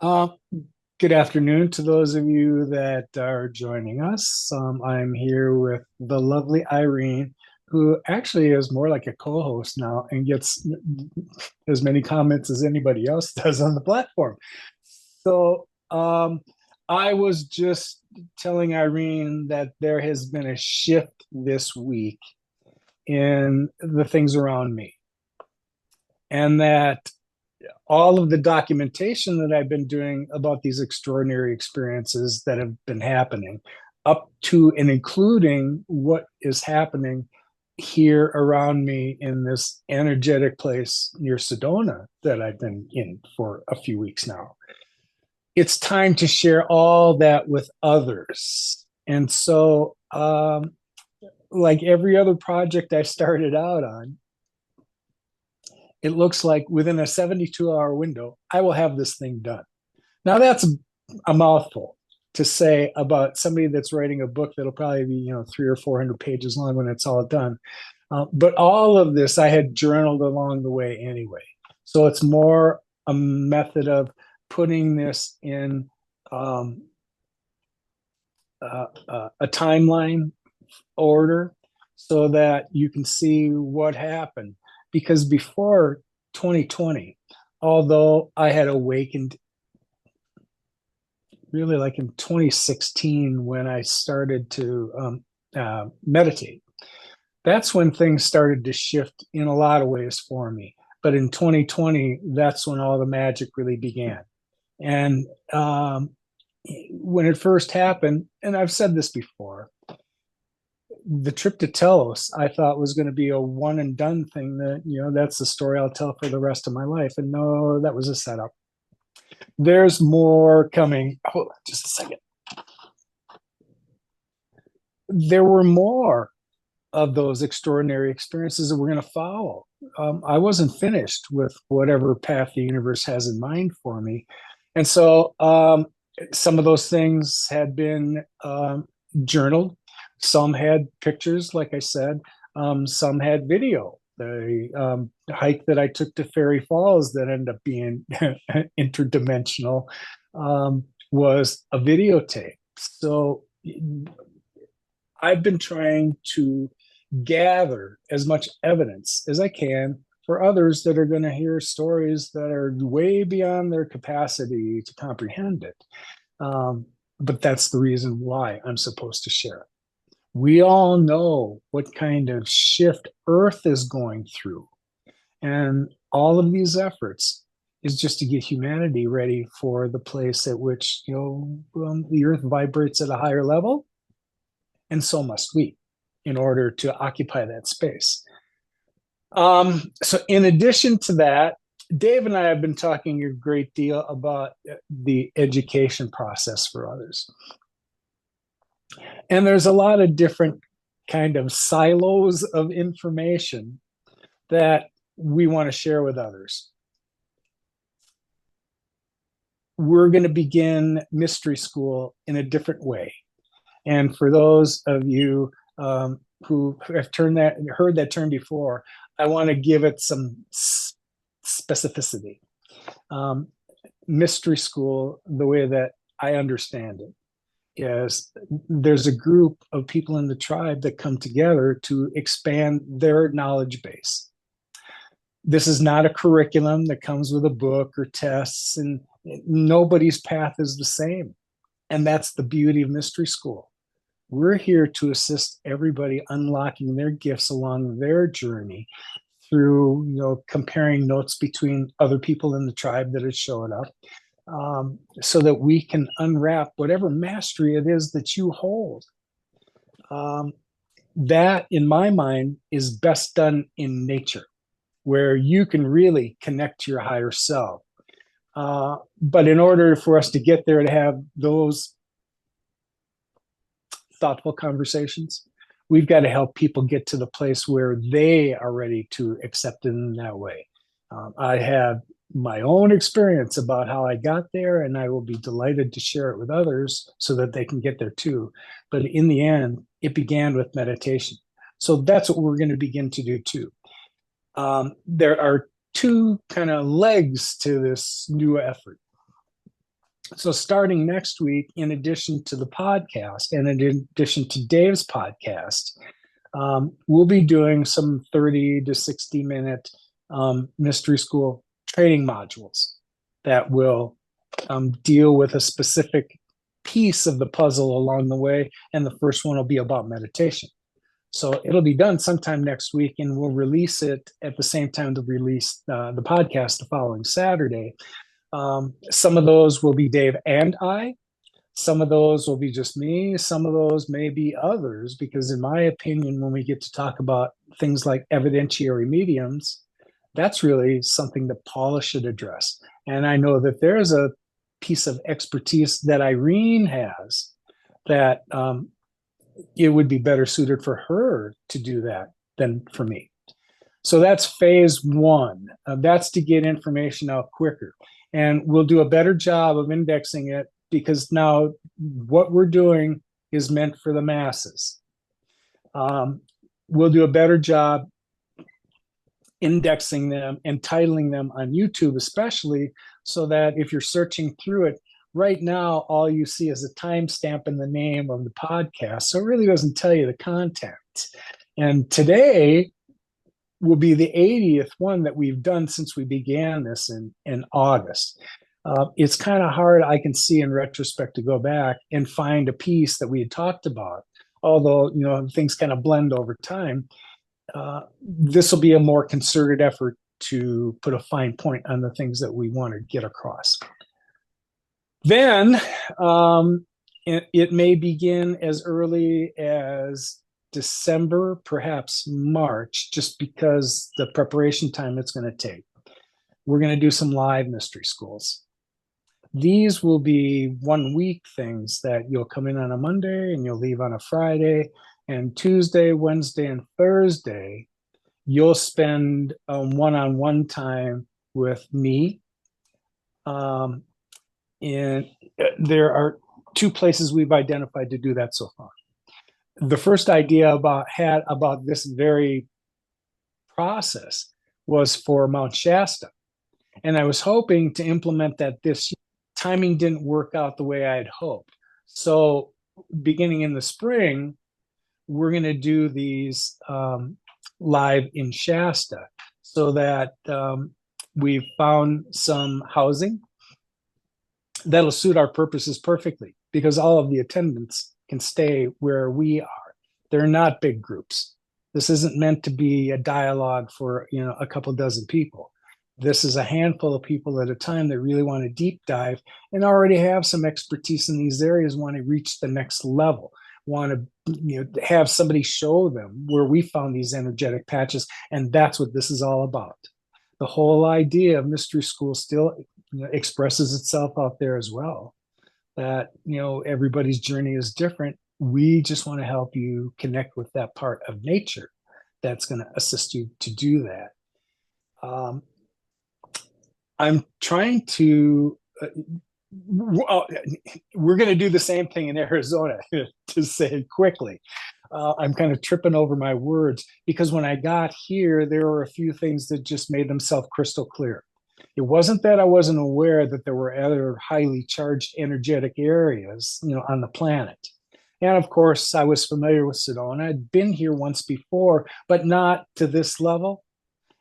Uh, Good afternoon to those of you that are joining us. I'm here with the lovely Irene, who actually is more like a co-host now and gets as many comments as anybody else does on the platform. So I was just telling Irene that there has been a shift this week in the things around me, and that all of the documentation that I've been doing about these extraordinary experiences that have been happening, up to and including what is happening here around me in this energetic place near Sedona that I've been in for a few weeks now. It's time to share all that with others. And so, like every other project I started out on, it looks like within a 72-hour window, I will have this thing done. Now that's a mouthful to say about somebody that's writing a book that'll probably be, 300 or 400 pages long when it's all done. But all of this I had journaled along the way anyway. So it's more a method of putting this in a timeline order so that you can see what happened. Because before 2020, although I had awakened really like in 2016 when I started to meditate, that's when things started to shift in a lot of ways for me. But in 2020, that's when all the magic really began. And when it first happened, and I've said this before, the trip to Telos I thought was going to be a one and done thing that, that's the story I'll tell for the rest of my life. And no, that was a setup. There's more coming. Hold on just a second. There were more of those extraordinary experiences that we're going to follow. I wasn't finished with whatever path the universe has in mind for me. And so some of those things had been journaled. Some had pictures, like I said. Some had video. The hike that I took to Fairy Falls that ended up being interdimensional was a videotape. So I've been trying to gather as much evidence as I can for others that are going to hear stories that are way beyond their capacity to comprehend it. But that's the reason why I'm supposed to share it. We all know what kind of shift Earth is going through. And all of these efforts is just to get humanity ready for the place at which, the Earth vibrates at a higher level. And so must we in order to occupy that space. So, in addition to that, Dave and I have been talking a great deal about the education process for others. And there's a lot of different kind of silos of information that we want to share with others. We're going to begin mystery school in a different way. And for those of you who have heard that term before, I want to give it some specificity. Mystery school, the way that I understand it, is there's a group of people in the tribe that come together to expand their knowledge base. This is not a curriculum that comes with a book or tests, and nobody's path is the same. And that's the beauty of mystery school. We're here to assist everybody unlocking their gifts along their journey through, comparing notes between other people in the tribe that have showed up, so that we can unwrap whatever mastery it is that you hold. That, in my mind, is best done in nature, where you can really connect to your higher self. But in order for us to get there to have those thoughtful conversations, we've got to help people get to the place where they are ready to accept it in that way. I have my own experience about how I got there, and I will be delighted to share it with others so that they can get there too. But in the end, it began with meditation. So that's what we're going to begin to do too. There are two kind of legs to this new effort. So starting next week, in addition to the podcast and in addition to Dave's podcast, we'll be doing some 30 to 60-minute mystery school training modules that will deal with a specific piece of the puzzle along the way. And the first one will be about meditation. So it'll be done sometime next week, and we'll release it at the same time to release the podcast the following Saturday. Some of those will be Dave and I. Some of those will be just me. Some of those may be others, because in my opinion, when we get to talk about things like evidentiary mediums, that's really something that Paula should address. And I know that there's a piece of expertise that Irene has that it would be better suited for her to do that than for me. So that's phase one. That's to get information out quicker. And we'll do a better job of indexing it, because now what we're doing is meant for the masses. We'll do a better job indexing them and titling them on YouTube, especially, so that if you're searching through it, right now, all you see is a timestamp and the name of the podcast. So it really doesn't tell you the content. And today will be the 80th one that we've done since we began this in August. It's kind of hard, I can see in retrospect, to go back and find a piece that we had talked about, although things kind of blend over time. This will be a more concerted effort to put a fine point on the things that we want to get across. Then it may begin as early as December, perhaps March, just because the preparation time it's going to take. We're going to do some live mystery schools. These will be 1 week things that you'll come in on a Monday and you'll leave on a Friday, and Tuesday, Wednesday, and Thursday, you'll spend one-on-one time with me. And there are 2 places we've identified to do that so far. The first idea about this very process was for Mount Shasta. And I was hoping to implement that this year. Timing didn't work out the way I had hoped. So beginning in the spring, we're going to do these live in Shasta, so that we've found some housing that'll suit our purposes perfectly, because all of the attendants can stay where we are. They're not big groups. This isn't meant to be a dialogue for a couple dozen people. This is a handful of people at a time that really want to deep dive and already have some expertise in these areas, want to reach the next level, want to have somebody show them where we found these energetic patches. And that's what this is all about. The whole idea of mystery school still expresses itself out there as well, that everybody's journey is different. We just want to help you connect with that part of nature that's going to assist you to do that. I'm trying to, we're going to do the same thing in Arizona, to say it quickly. I'm kind of tripping over my words, because when I got here, there were a few things that just made themselves crystal clear. It wasn't that I wasn't aware that there were other highly charged energetic areas, on the planet. And of course, I was familiar with Sedona. I'd been here once before, but not to this level,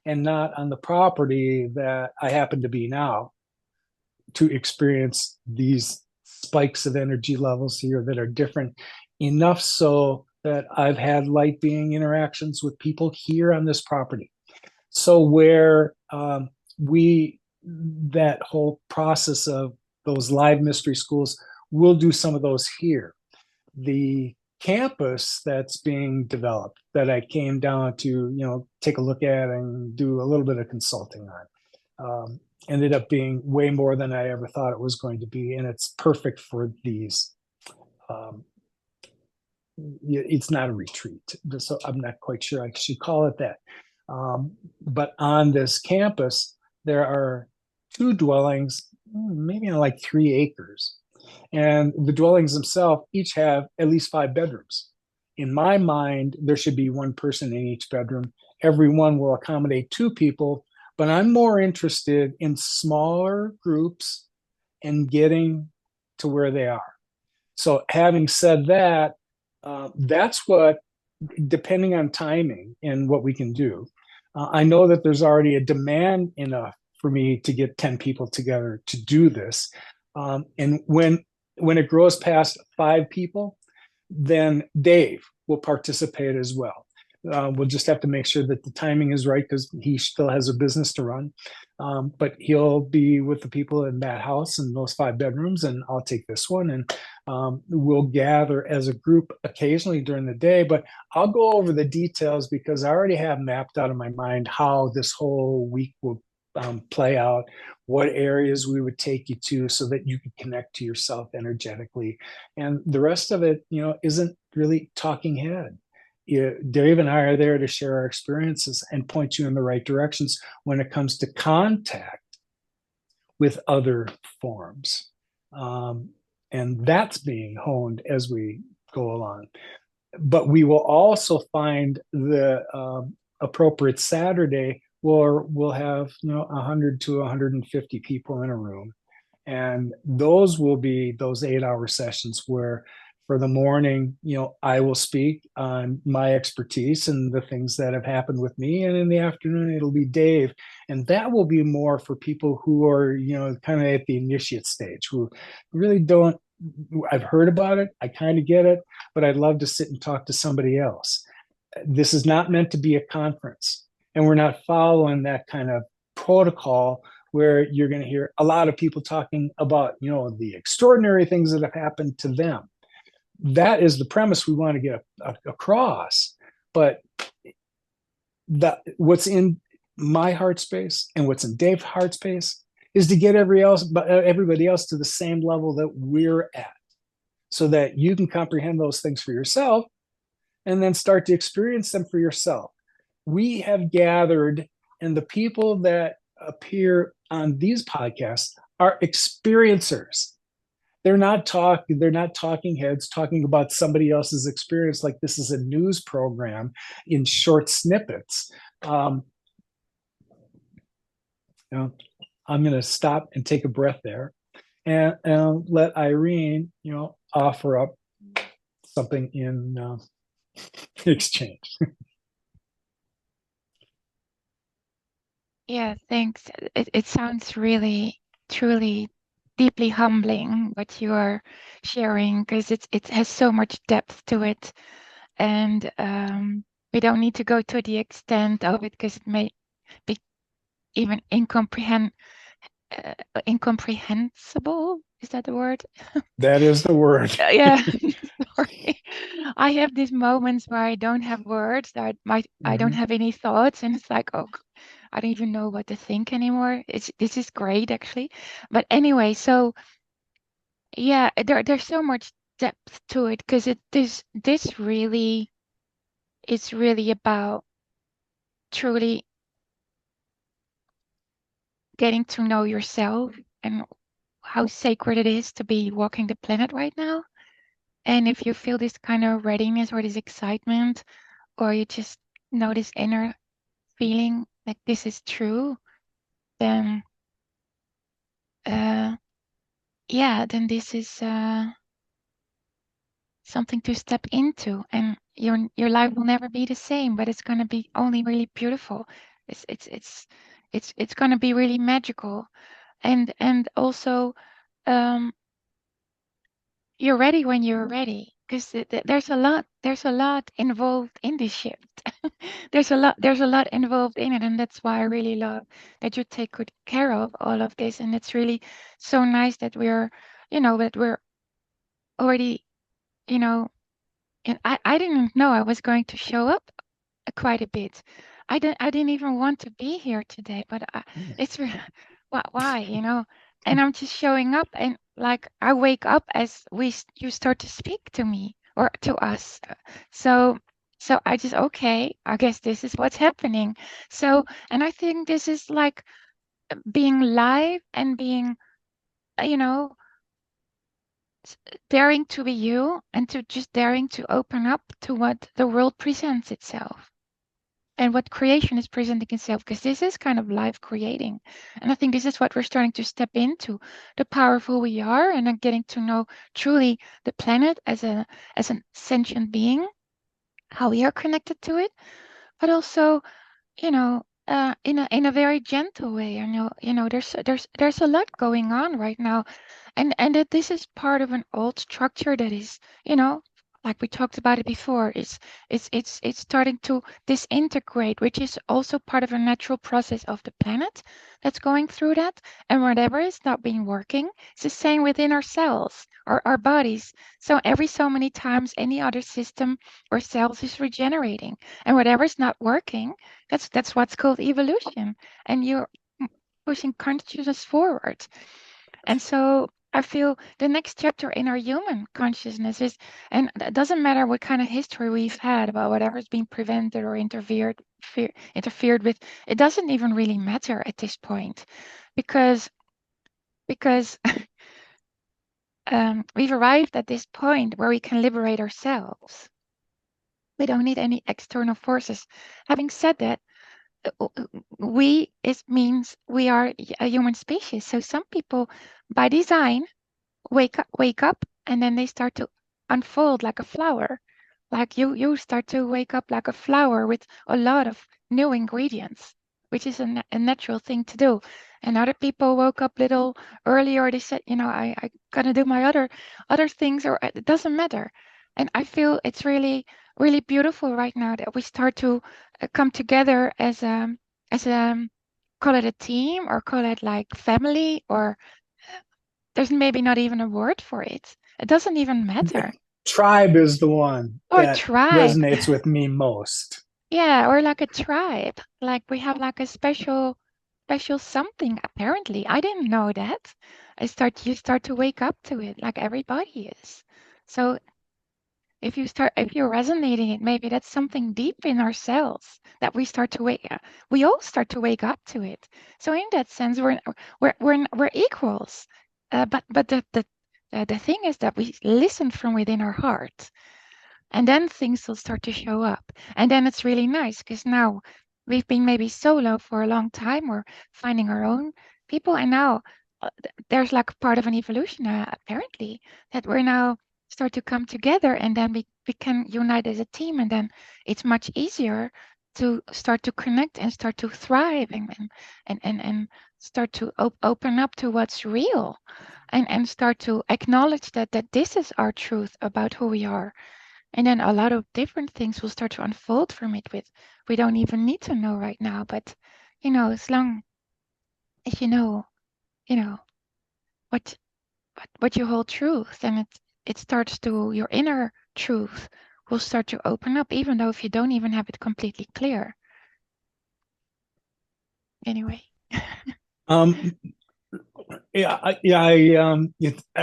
and not on the property that I happen to be now, to experience these spikes of energy levels here that are different enough so that I've had light being interactions with people here on this property. So where that whole process of those live mystery schools, we'll do some of those here. The campus that's being developed, that I came down to, take a look at and do a little bit of consulting on, ended up being way more than I ever thought it was going to be. And it's perfect for these. It's not a retreat, so I'm not quite sure I should call it that. But on this campus, there are 2 dwellings, maybe on like 3 acres. And the dwellings themselves each have at least 5 bedrooms. In my mind, there should be 1 person in each bedroom. Every one will accommodate 2 people, but I'm more interested in smaller groups and getting to where they are. So having said that, that's what, depending on timing and what we can do, I know that there's already a demand enough for me to get 10 people together to do this. And when it grows past 5 people, then Dave will participate as well. We'll just have to make sure that the timing is right because he still has a business to run. But he'll be with the people in that house and those 5 bedrooms, and I'll take this one. And we'll gather as a group occasionally during the day. But I'll go over the details because I already have mapped out in my mind how this whole week will play out, what areas we would take you to so that you can connect to yourself energetically. And the rest of it, isn't really talking head. Dave and I are there to share our experiences and point you in the right directions when it comes to contact with other forms. And that's being honed as we go along. But we will also find the appropriate Saturday where we'll have 100 to 150 people in a room, and those will be those 8-hour sessions where for the morning, I will speak on my expertise and the things that have happened with me. And in the afternoon, it'll be Dave. And that will be more for people who are, kind of at the initiate stage, who really don't, I've heard about it. I kind of get it, but I'd love to sit and talk to somebody else. This is not meant to be a conference, and we're not following that kind of protocol where you're going to hear a lot of people talking about, the extraordinary things that have happened to them. That is the premise we want to get across. But what's in my heart space and what's in Dave's heart space is to get everybody else to the same level that we're at, so that you can comprehend those things for yourself and then start to experience them for yourself. We have gathered, and the people that appear on these podcasts are experiencers. They're not talking heads talking about somebody else's experience like this is a news program in short snippets. I'm going to stop and take a breath there and let Irene, offer up something in exchange. Yeah, thanks. It sounds really, truly, deeply humbling what you are sharing, because it has so much depth to it, and we don't need to go to the extent of it because it may be even incomprehensible. Is that the word? That is the word. Yeah, sorry. I have these moments where I don't have words, that I don't have any thoughts, and it's like, oh, I don't even know what to think anymore. This is great actually. But anyway, so yeah, there's so much depth to it, because this really is really about truly getting to know yourself and how sacred it is to be walking the planet right now. And if you feel this kind of readiness or this excitement, or you just know this inner feeling like this is true, then then this is something to step into, and your life will never be the same, but it's gonna be only really beautiful. It's gonna be really magical, and also um, you're ready when you're ready, because there's a lot involved in this shift. There's a lot involved in it, and that's why I really love that you take good care of all of this, and it's really so nice that we're already, you know and I didn't know I was going to show up quite a bit. I didn't even want to be here today, but it's why, and I'm just showing up, and like I wake up as you start to speak to me or to us. So I just, okay, I guess this is what's happening. So, and I think this is like being live and being, you know daring to be you, and to just daring to open up to what the world presents itself. and what creation is presenting itself, because this is kind of life creating. And I think this is what we're starting to step into, the power of who we are, and then getting to know truly the planet as an sentient being, how we are connected to it, but also, in a very gentle way. There's a lot going on right now, and that this is part of an old structure that is, like we talked about it before, it's starting to disintegrate, which is also part of a natural process of the planet that's going through that. And whatever is not being working, it's the same within our cells or our bodies. So every so many times, any other system or cells is regenerating, and whatever's not working, that's what's called evolution, and you're pushing consciousness forward. And so I feel the next chapter in our human consciousness is, and it doesn't matter what kind of history we've had about whatever's been prevented or interfered with, it doesn't even really matter at this point, because because we've arrived at this point where we can liberate ourselves. We don't need any external forces. Having said that, we it means we are a human species. So some people, by design, wake up and then they start to unfold like a flower. Like you start to wake up like a flower with a lot of new ingredients, which is a natural thing to do. And other people woke up little earlier. They said, I gotta do my other things, or it doesn't matter. And I feel it's really really beautiful right now that we start to come together as call it a team, or call it like family, or there's maybe not even a word for it. It doesn't even matter. Tribe is the one Or that tribe. resonates with me most. Yeah, or like a tribe. Like we have like a special something apparently. I didn't know that. You start to wake up to it like everybody is. So if you're resonating it, maybe that's something deep in ourselves that we all start to wake up to it. So in that sense, we're equals. But the thing is that we listen from within our heart, and then things will start to show up. And then it's really nice because now we've been maybe solo for a long time, or finding our own people, and now there's like a part of an evolution, apparently, that we're now start to come together, and then we can unite as a team, and then it's much easier to start to connect and start to thrive, and start to open up to what's real, and start to acknowledge that this is our truth about who we are. And then a lot of different things will start to unfold from it, with we don't even need to know right now, but as long as you know what what you hold truth, and it starts to, your inner truth will start to open up, even though if you don't even have it completely clear. Anyway. Um, I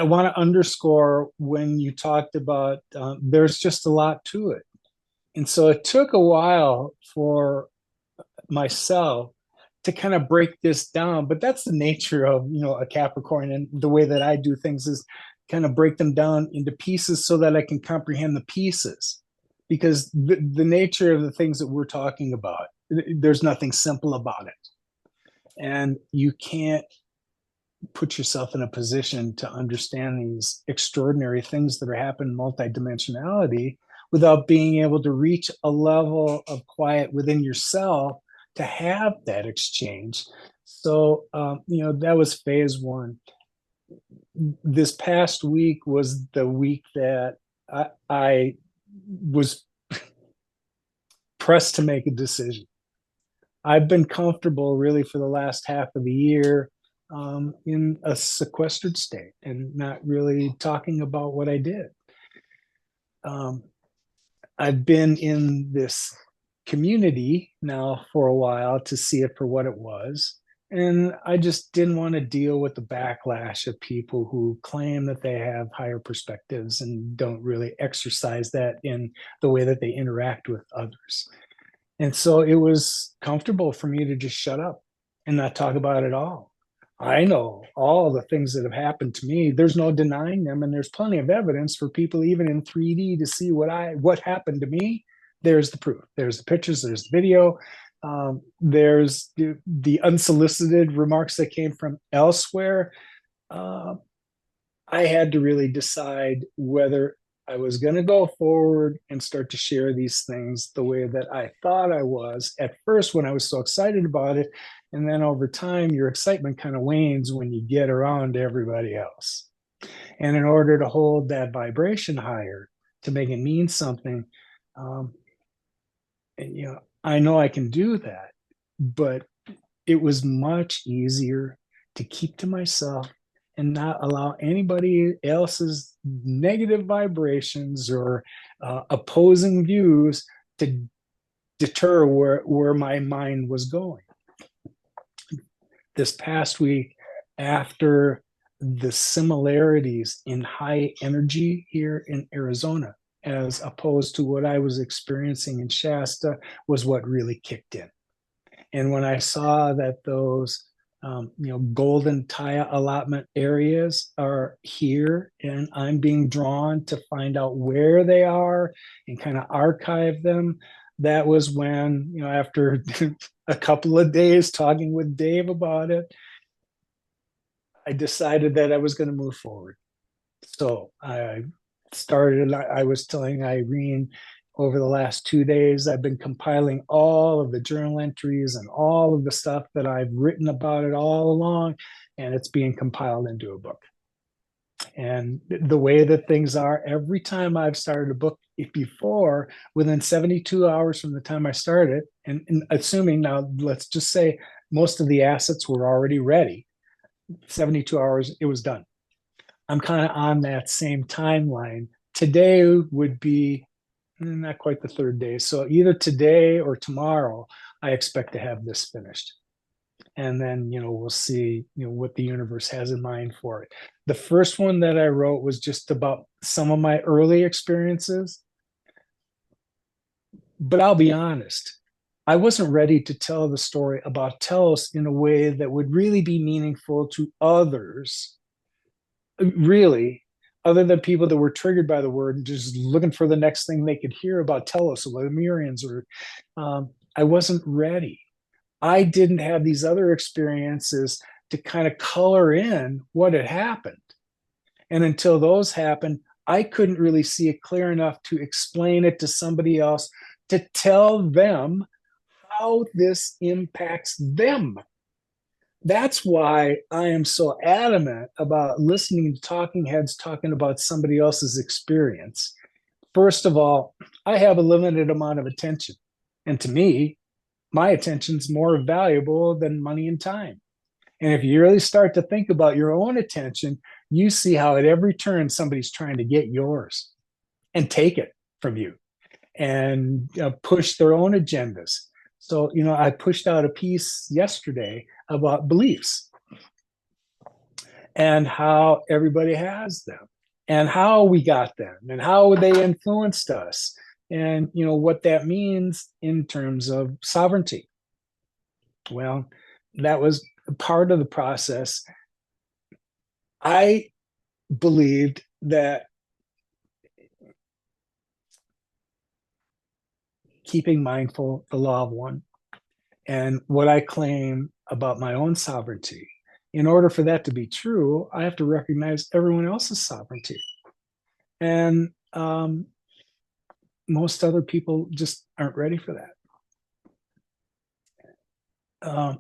want to underscore when you talked about there's just a lot to it, and so it took a while for myself to kind of break this down. But that's the nature of a Capricorn, and the way that I do things is kind of break them down into pieces so that I can comprehend the pieces. Because the nature of the things that we're talking about, there's nothing simple about it, and you can't put yourself in a position to understand these extraordinary things that are happening in multidimensionality without being able to reach a level of quiet within yourself to have that exchange. So, that was phase one. This past week was the week that I was pressed to make a decision. I've been comfortable really for the last half of the year, in a sequestered state and not really talking about what I did. Um, I've been in this community now for a while to see it for what it was. And I just didn't want to deal with the backlash of people who claim that they have higher perspectives and don't really exercise that in the way that they interact with others. And so it was comfortable for me to just shut up and not talk about it at all. I know all the things that have happened to me. There's no denying them, and there's plenty of evidence for people even in 3D to see what happened to me. there's the proof. There's the pictures, there's the video, there's the unsolicited remarks that came from elsewhere. Uh, I had to really decide whether I was going to go forward and start to share these things the way that I thought I was at first when I was so excited about it. And then over time, your excitement kind of wanes when you get around to everybody else. And in order to hold that vibration higher, to make it mean something, um, and, I know I can do that, but it was much easier to keep to myself and not allow anybody else's negative vibrations or opposing views to deter where my mind was going. This past week, after the similarities in high energy here in Arizona, as opposed to what I was experiencing in Shasta, was what really kicked in. And when I saw that those golden tile allotment areas are here, and I'm being drawn to find out where they are and kind of archive them, that was when, after a couple of days talking with Dave about it, I decided that I was going to move forward. So I was telling Irene over the last 2 days, I've been compiling all of the journal entries and all of the stuff that I've written about it all along, and it's being compiled into a book. And the way that things are, every time I've started a book before, within 72 hours from the time I started, and assuming now, let's just say most of the assets were already ready, 72 hours, it was done. I'm kind of on that same timeline. Today would be not quite the third day. So either today or tomorrow, I expect to have this finished. And then, we'll see, what the universe has in mind for it. The first one that I wrote was just about some of my early experiences. But I'll be honest, I wasn't ready to tell the story about Telos in a way that would really be meaningful to others, really, other than people that were triggered by the word and just looking for the next thing they could hear about Telos or the Lemurians. Or I wasn't ready. I didn't have these other experiences to kind of color in what had happened. And until those happened, I couldn't really see it clear enough to explain it to somebody else, to tell them how this impacts them. That's why I am so adamant about listening to talking heads talking about somebody else's experience. First of all, I have a limited amount of attention. And to me, my attention's more valuable than money and time. And if you really start to think about your own attention, you see how at every turn somebody's trying to get yours and take it from you and push their own agendas. So, I pushed out a piece yesterday about beliefs and how everybody has them and how we got them and how they influenced us and, what that means in terms of sovereignty. Well, that was part of the process. I believed that keeping mindful the law of one and what I claim about my own sovereignty, in order for that to be true, I have to recognize everyone else's sovereignty. And most other people just aren't ready for that.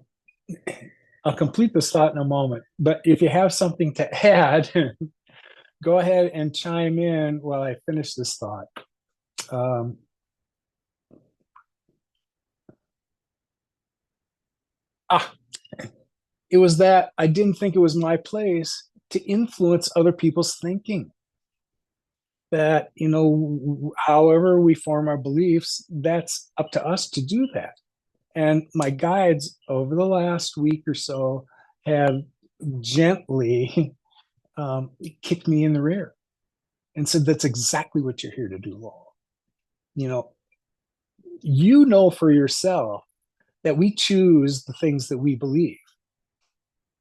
I'll complete this thought in a moment, but if you have something to add, go ahead and chime in while I finish this thought. It was that I didn't think it was my place to influence other people's thinking. That, however we form our beliefs, that's up to us to do that. And my guides over the last week or so have gently kicked me in the rear and said, that's exactly what you're here to do, Lowell. You know for yourself that we choose the things that we believe.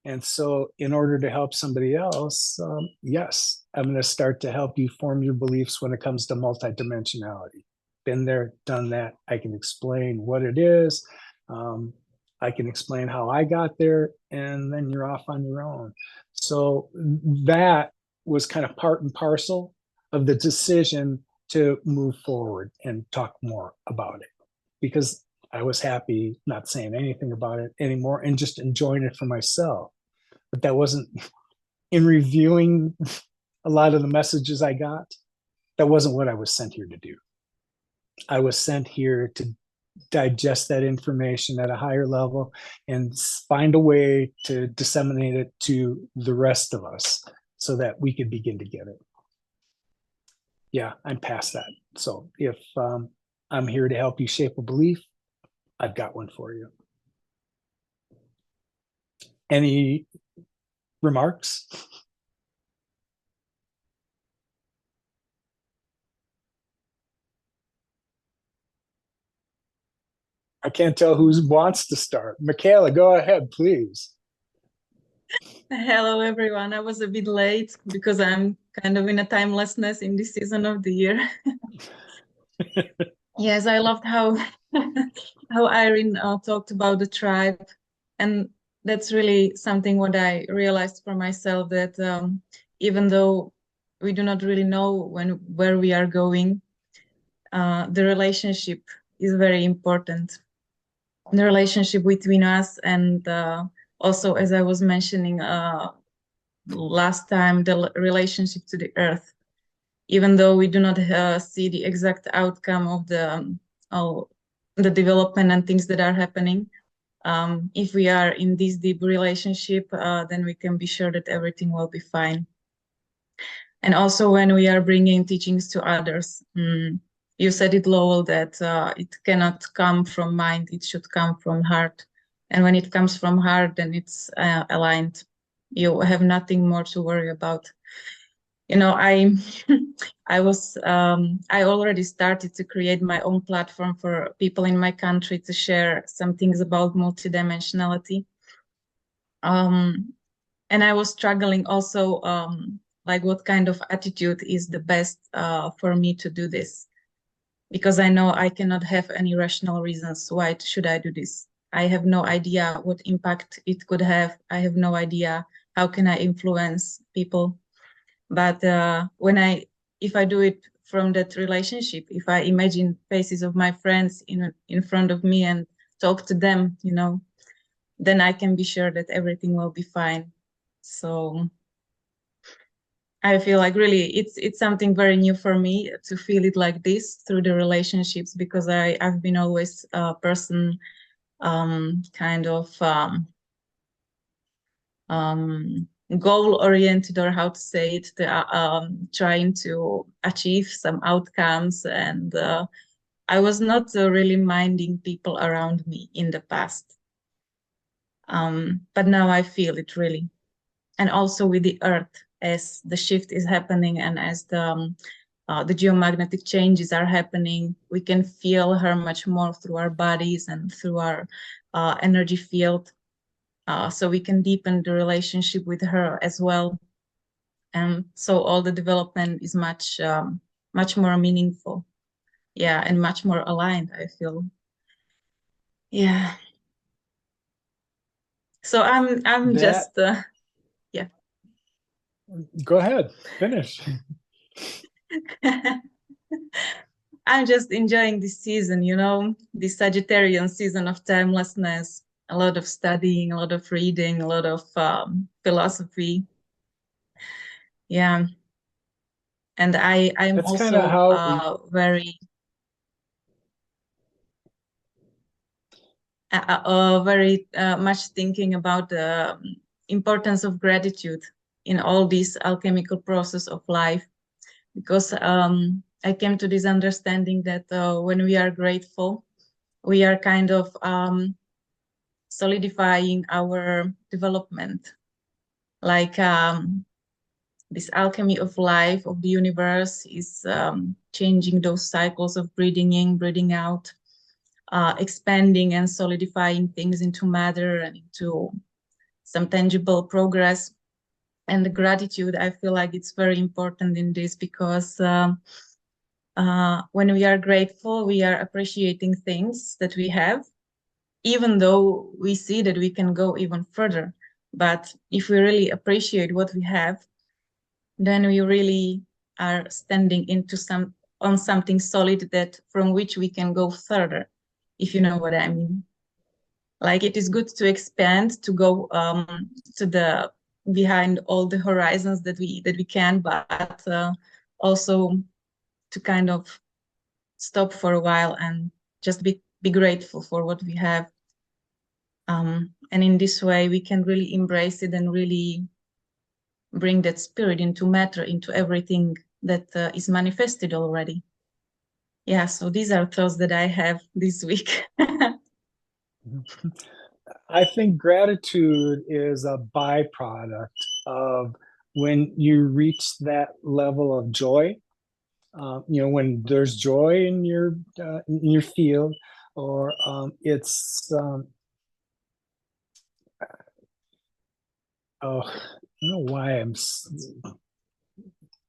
And so, in order to help somebody else, yes, I'm going to start to help you form your beliefs when it comes to multidimensionality, been there, done that. I can explain what it is. Um, I can explain how I got there, and then you're off on your own. So that was kind of part and parcel of the decision to move forward and talk more about it, because I was happy not saying anything about it anymore and just enjoying it for myself. But that wasn't, in reviewing a lot of the messages I got, that wasn't what I was sent here to do. I was sent here to digest that information at a higher level and find a way to disseminate it to the rest of us so that we could begin to get it. Yeah, I'm past that. So if I'm here to help you shape a belief, I've got one for you. Any remarks? I can't tell who wants to start. Michaela, go ahead, please. Hello, everyone. I was a bit late because I'm kind of in a timelessness in this season of the year. Yes, I loved how how Irene talked about the tribe, and that's really something what I realized for myself, that even though we do not really know where we are going, the relationship is very important. The relationship between us, and also, as I was mentioning last time, the relationship to the earth. Even though we do not see the exact outcome of the development and things that are happening, if we are in this deep relationship, then we can be sure that everything will be fine. And also when we are bringing teachings to others, you said it, Lowell, that it cannot come from mind, it should come from heart. And when it comes from heart, then it's aligned. You have nothing more to worry about. You know, I I already started to create my own platform for people in my country to share some things about multidimensionality. And I was struggling also, like what kind of attitude is the best for me to do this, because I know I cannot have any rational reasons why should I do this. I have no idea what impact it could have. I have no idea how can I influence people. But if I do it from that relationship, if I imagine faces of my friends in front of me and talk to them, you know, then I can be sure that everything will be fine. So I feel like really it's something very new for me to feel it like this through the relationships, because I've been always a person kind of goal oriented, or how to say it, trying to achieve some outcomes, and I was not really minding people around me in the past, but now I feel it really. And also with the earth, as the shift is happening and as the geomagnetic changes are happening, we can feel her much more through our bodies and through our energy field. So we can deepen the relationship with her as well. And so all the development is much more meaningful. Yeah, and much more aligned, I feel. Yeah. So I'm That, just yeah. go ahead, finish. I'm just enjoying this season, you know, this Sagittarian season of timelessness, a lot of studying, a lot of reading, a lot of philosophy. Yeah. And I'm That's kind of also how very much thinking about the importance of gratitude in all this alchemical process of life, because I came to this understanding that when we are grateful, we are kind of solidifying our development, like this alchemy of life, of the universe, is changing those cycles of breathing in, breathing out, expanding and solidifying things into matter and into some tangible progress. And the gratitude, I feel like it's very important in this, because when we are grateful, we are appreciating things that we have, even though we see that we can go even further. But if we really appreciate what we have, then we really are standing on something solid that from which we can go further, if you know what I mean. Like, it is good to expand, to go to the behind all the horizons that we can, but also to kind of stop for a while and just be grateful for what we have. And in this way, we can really embrace it and really bring that spirit into matter, into everything that is manifested already. Yeah, so these are thoughts that I have this week. I think gratitude is a byproduct of when you reach that level of joy. When there's joy in your field, or it's oh, I don't know why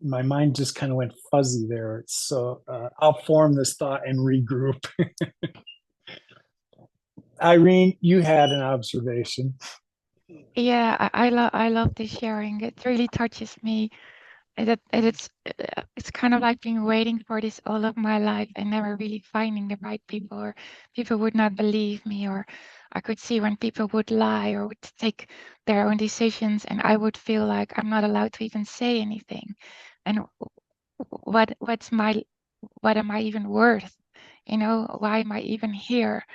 my mind just kind of went fuzzy there. So I'll form this thought and regroup. Irene, you had an observation. Yeah, I love this sharing. It really touches me. It's kind of like been waiting for this all of my life and never really finding the right people, or people would not believe me, or I could see when people would lie or would take their own decisions, and I would feel like I'm not allowed to even say anything. And what am I even worth? Why am I even here?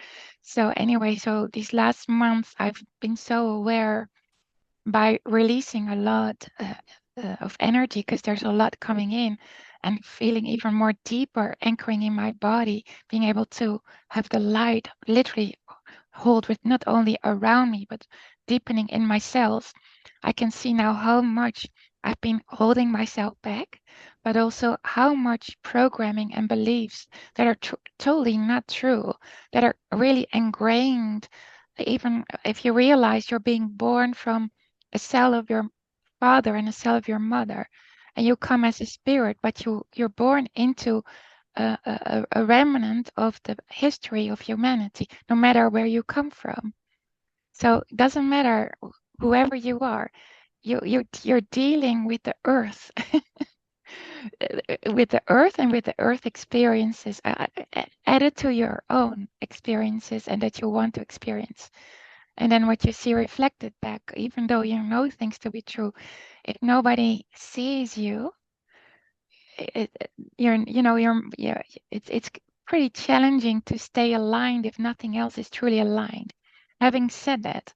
So anyway, so these last months I've been so aware by releasing a lot of energy, because there's a lot coming in, and feeling even more deeper anchoring in my body, being able to have the light literally hold with not only around me but deepening in my cells. I can see now how much I've been holding myself back, but also how much programming and beliefs that are totally not true, that are really ingrained. Even if you realize you're being born from a cell of your father and a cell of your mother, and you come as a spirit, but you're born into a remnant of the history of humanity, no matter where you come from. So it doesn't matter whoever you are, you're dealing with the earth, with the earth and with the earth experiences added to your own experiences and that you want to experience. And then what you see reflected back, even though you know things to be true, if nobody sees you, yeah, it's pretty challenging to stay aligned if nothing else is truly aligned. Having said that,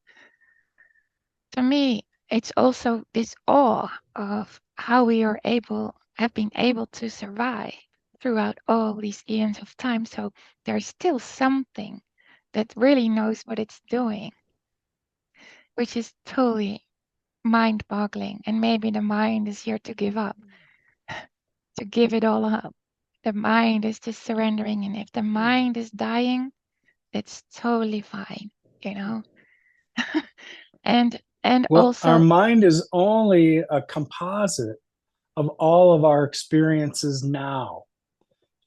to me, it's also this awe of how we have been able to survive throughout all these eons of time. So there's still something that really knows what it's doing, which is totally mind-boggling. And maybe the mind is here to give up, to give it all up. The mind is just surrendering, and if the mind is dying, it's totally fine, you know. And Well, our also, mind is only a composite of all of our experiences now,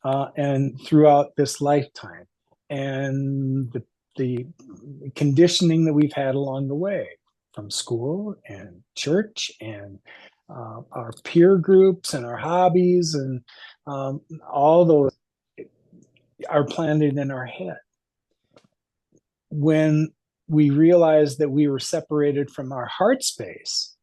and throughout this lifetime, and the conditioning that we've had along the way from school and church and our peer groups and our hobbies, and all those are planted in our head. When we realized that we were separated from our heart space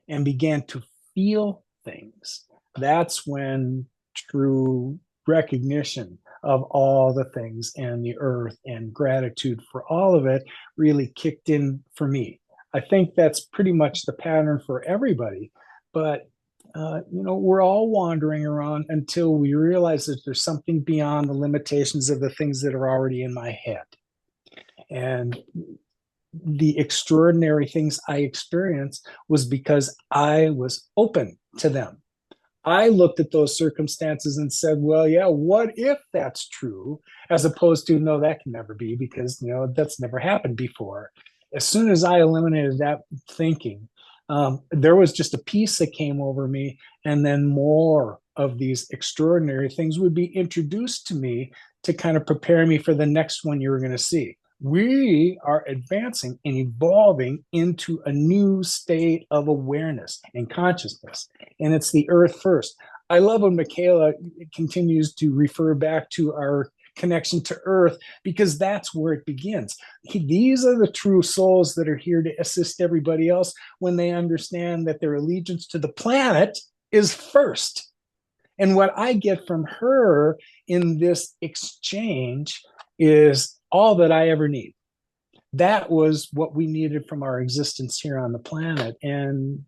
and began to feel things, that's when true recognition of all the things and the earth and gratitude for all of it really kicked in for me. I think that's pretty much the pattern for everybody, but we're all wandering around until we realize that there's something beyond the limitations of the things that are already in my head. And the extraordinary things I experienced was because I was open to them. I looked at those circumstances and said, well, yeah, what if that's true? As opposed to, no, that can never be, because, that's never happened before. As soon as I eliminated that thinking, there was just a peace that came over me, and then more of these extraordinary things would be introduced to me to kind of prepare me for the next one you were going to see. We are advancing and evolving into a new state of awareness and consciousness. And it's the earth first. I love when Michaela continues to refer back to our connection to earth, because that's where it begins. These are the true souls that are here to assist everybody else when they understand that their allegiance to the planet is first. And what I get from her in this exchange is all that I ever need. That was what we needed from our existence here on the planet. And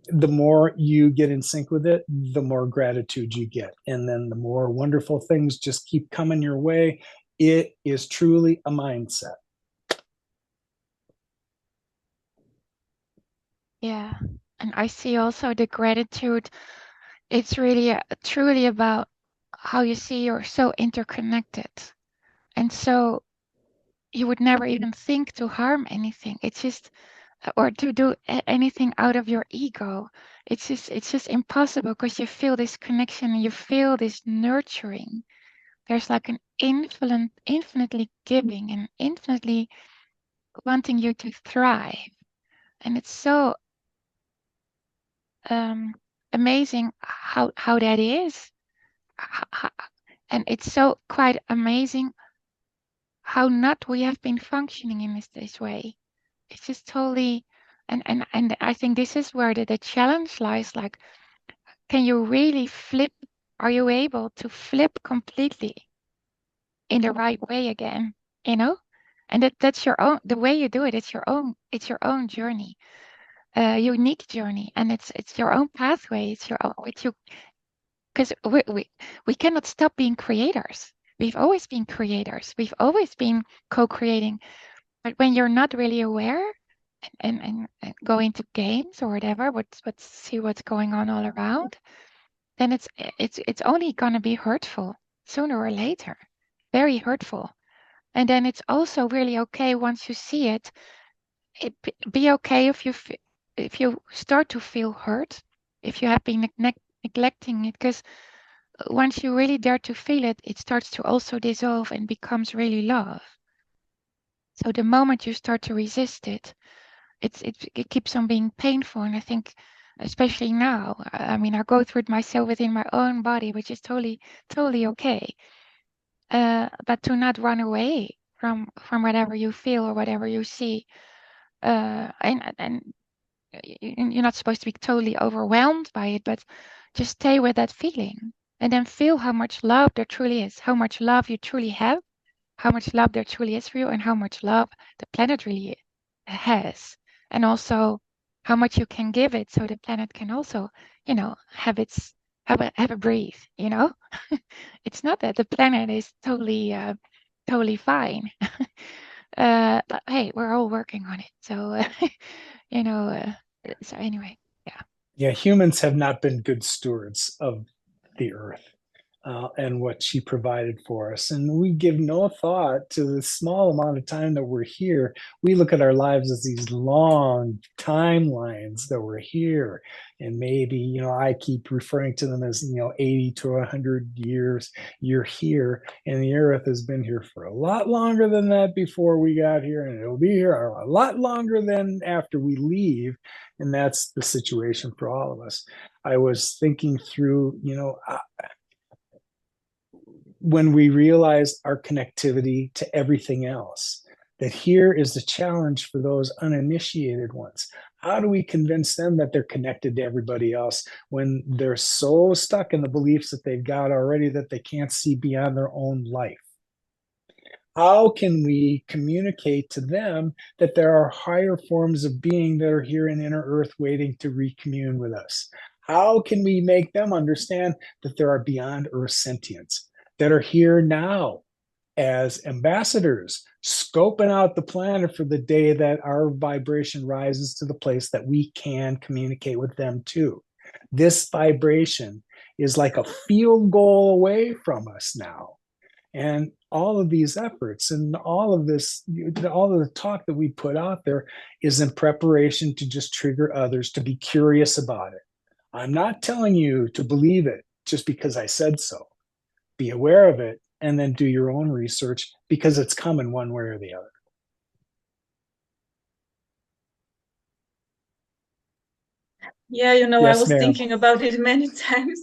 the more you get in sync with it, the more gratitude you get. And then the more wonderful things just keep coming your way. It is truly a mindset. Yeah. And I see also the gratitude. It's really truly about how you see you're so interconnected. And so you would never even think to harm anything. It's just, or to do anything out of your ego. It's just impossible, because you feel this connection and you feel this nurturing. There's like an infinitely giving and infinitely wanting you to thrive. And it's so amazing how that is. And it's so quite amazing how not we have been functioning in this way. It's just totally, and I think this is where the challenge lies. Like, can you really flip? Are you able to flip completely in the right way again? You know, and that's your own. The way you do it, it's your own. It's your own journey, unique journey, and it's your own pathway. It's your own. Which you, because we cannot stop being creators. We've always been creators. We've always been co-creating. But when you're not really aware and go into games or whatever, what's see what's going on all around, then it's only gonna be hurtful sooner or later, very hurtful. And then it's also really okay once you see it. Be okay if you start to feel hurt, if you have been neglecting it, because once you really dare to feel it, it starts to also dissolve and becomes really love. So the moment you start to resist it, it keeps on being painful. And I think, especially now, I mean, I go through it myself within my own body, which is totally okay. But to not run away from whatever you feel or whatever you see, and you're not supposed to be totally overwhelmed by it, but just stay with that feeling and then feel how much love there truly is, how much love you truly have, how much love there truly is for you, and how much love the planet really has, and also how much you can give it so the planet can also, have a breathe. It's not that the planet is totally fine. But hey, we're all working on it. So you know, so anyway, yeah. Yeah, humans have not been good stewards of the earth and what she provided for us. And we give no thought to the small amount of time that we're here. We look at our lives as these long timelines that we're here. And maybe, I keep referring to them as, 80 to 100 years you're here. And the earth has been here for a lot longer than that before we got here. And it'll be here a lot longer than after we leave. And that's the situation for all of us. I was thinking through, when we realize our connectivity to everything else, that here is the challenge for those uninitiated ones. How do we convince them that they're connected to everybody else when they're so stuck in the beliefs that they've got already that they can't see beyond their own life? How can we communicate to them that there are higher forms of being that are here in inner earth waiting to recommune with us? How can we make them understand that there are beyond earth sentients that are here now as ambassadors, scoping out the planet for the day that our vibration rises to the place that we can communicate with them too? This vibration is like a field goal away from us now. And all of these efforts and all of this, all of the talk that we put out there is in preparation to just trigger others to be curious about it. I'm not telling you to believe it just because I said so. Be aware of it and then do your own research because it's coming one way or the other. Yeah, I Yes, was ma'am. thinking about it many times.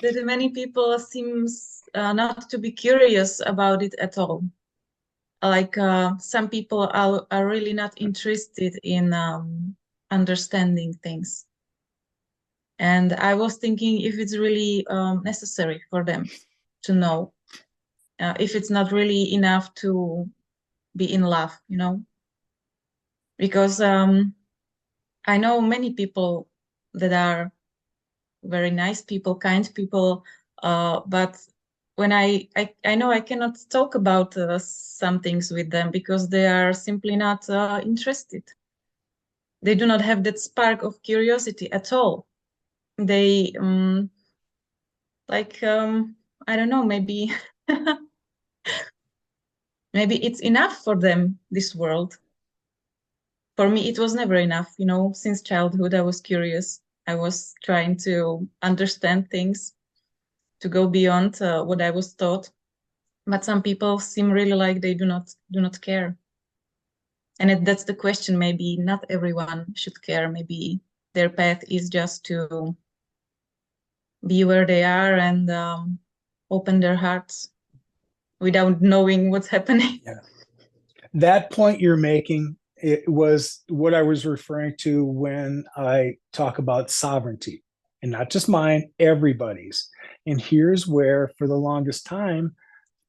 That many people seems not to be curious about it at all. Like some people are really not interested in understanding things. And I was thinking if it's really necessary for them to know, if it's not really enough to be in love, because I know many people that are very nice people, kind people, but when I know I cannot talk about some things with them because they are simply not interested. They do not have that spark of curiosity at all. They like I don't know, maybe maybe it's enough for them, this world. For me, it was never enough. Since childhood, I was curious. I was trying to understand things, to go beyond what I was taught. But some people seem really like they do not care. And that's the question. Maybe not everyone should care. Maybe their path is just to be where they are and open their hearts without knowing what's happening. Yeah. That point you're making, it was what I was referring to when I talk about sovereignty, and not just mine, everybody's. And here's where, for the longest time,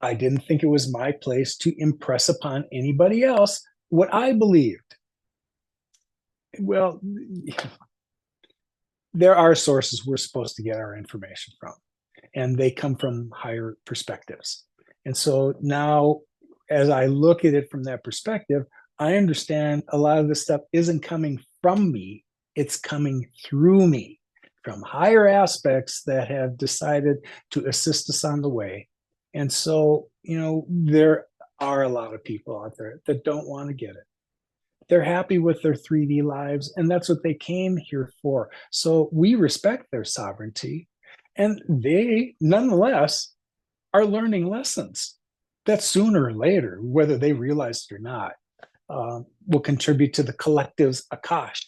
I didn't think it was my place to impress upon anybody else what I believed. Well, there are sources we're supposed to get our information from, and they come from higher perspectives. And so now, as I look at it from that perspective, I understand a lot of this stuff isn't coming from me, it's coming through me from higher aspects that have decided to assist us on the way. And so, there are a lot of people out there that don't want to get it. They're happy with their 3D lives, and that's what they came here for. So we respect their sovereignty, and they nonetheless are learning lessons that sooner or later, whether they realize it or not, will contribute to the collective's akash.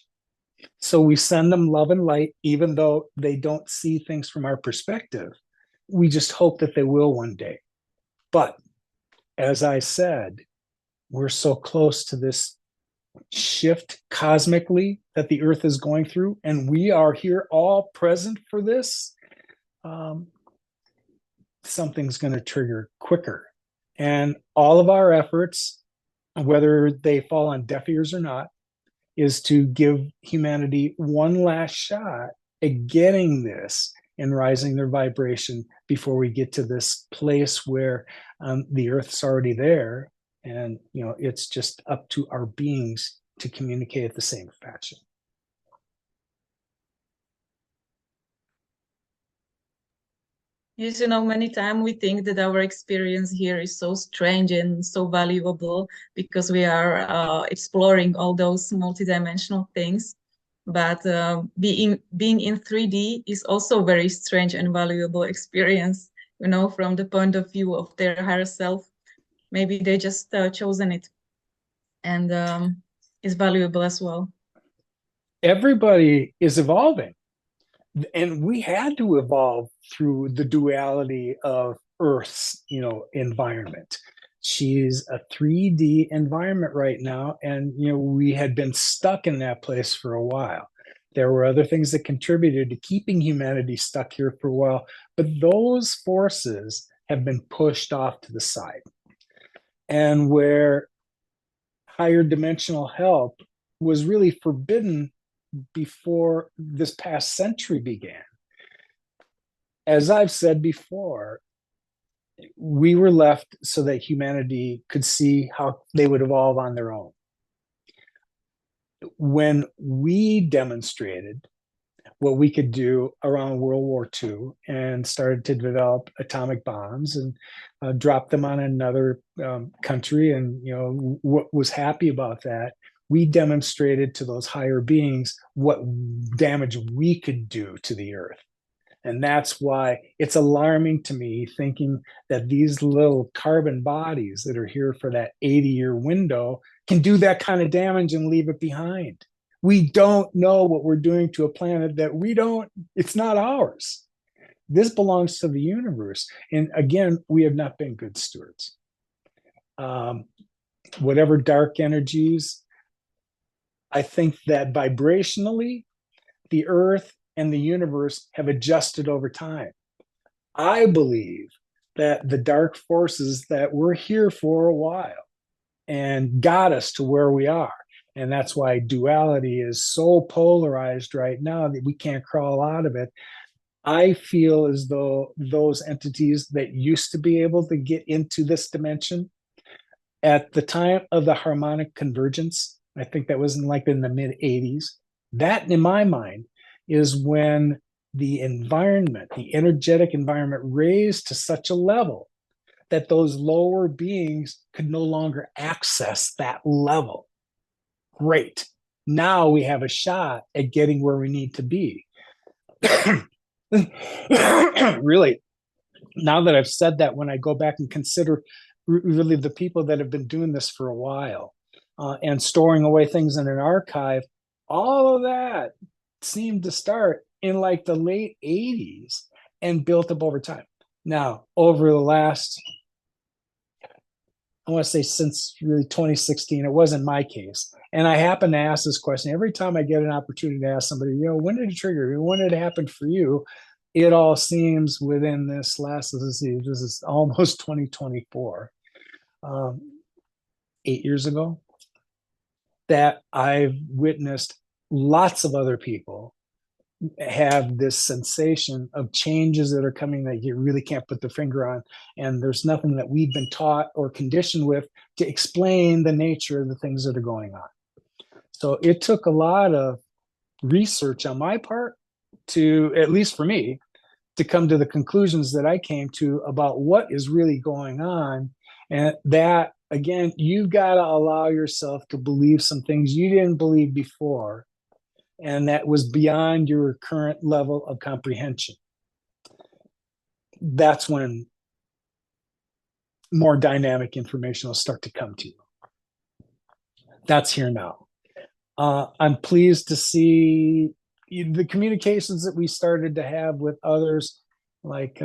So we send them love and light, even though they don't see things from our perspective. We just hope that they will one day. But as I said, we're so close to this shift cosmically that the earth is going through, and we are here all present for this. Something's going to trigger quicker. And all of our efforts, whether they fall on deaf ears or not, is to give humanity one last shot at getting this and rising their vibration before we get to this place where the earth's already there. And, it's just up to our beings to communicate the same fashion. Yes, many times we think that our experience here is so strange and so valuable because we are exploring all those multidimensional things. But being in 3D is also very strange and valuable experience, from the point of view of their higher self. Maybe they just chosen it, and it's valuable as well. Everybody is evolving. And we had to evolve through the duality of Earth's, environment. She's a 3D environment right now, and we had been stuck in that place for a while. There were other things that contributed to keeping humanity stuck here for a while, but those forces have been pushed off to the side. And where higher dimensional help was really forbidden before this past century began. As I've said before, we were left so that humanity could see how they would evolve on their own. When we demonstrated what we could do around World War II and started to develop atomic bombs and drop them on another country, and was happy about that, we demonstrated to those higher beings what damage we could do to the earth. And that's why it's alarming to me thinking that these little carbon bodies that are here for that 80-year window can do that kind of damage and leave it behind. We don't know what we're doing to a planet that it's not ours. This belongs to the universe. And again, we have not been good stewards. Whatever dark energies, I think that vibrationally, the earth and the universe have adjusted over time. I believe that the dark forces that were here for a while and got us to where we are. And that's why duality is so polarized right now that we can't crawl out of it. I feel as though those entities that used to be able to get into this dimension at the time of the harmonic convergence, I think that was in the mid 80s. That, in my mind, is when the environment, the energetic environment, raised to such a level that those lower beings could no longer access that level. Great. Now we have a shot at getting where we need to be. Really, now that I've said that, when I go back and consider really the people that have been doing this for a while and storing away things in an archive, all of that seemed to start in the late 80s and built up over time. Now, over the last, I want to say since really 2016, it wasn't my case. And I happen to ask this question every time I get an opportunity to ask somebody, when did it trigger? When did it happen for you? It all seems within this last, this is almost 2024, 8 years ago, that I've witnessed lots of other people have this sensation of changes that are coming that you really can't put the finger on. And there's nothing that we've been taught or conditioned with to explain the nature of the things that are going on. So it took a lot of research on my part to, at least for me, to come to the conclusions that I came to about what is really going on. And that, again, you've got to allow yourself to believe some things you didn't believe before, and that was beyond your current level of comprehension. That's when more dynamic information will start to come to you. That's here now. I'm pleased to see the communications that we started to have with others. I've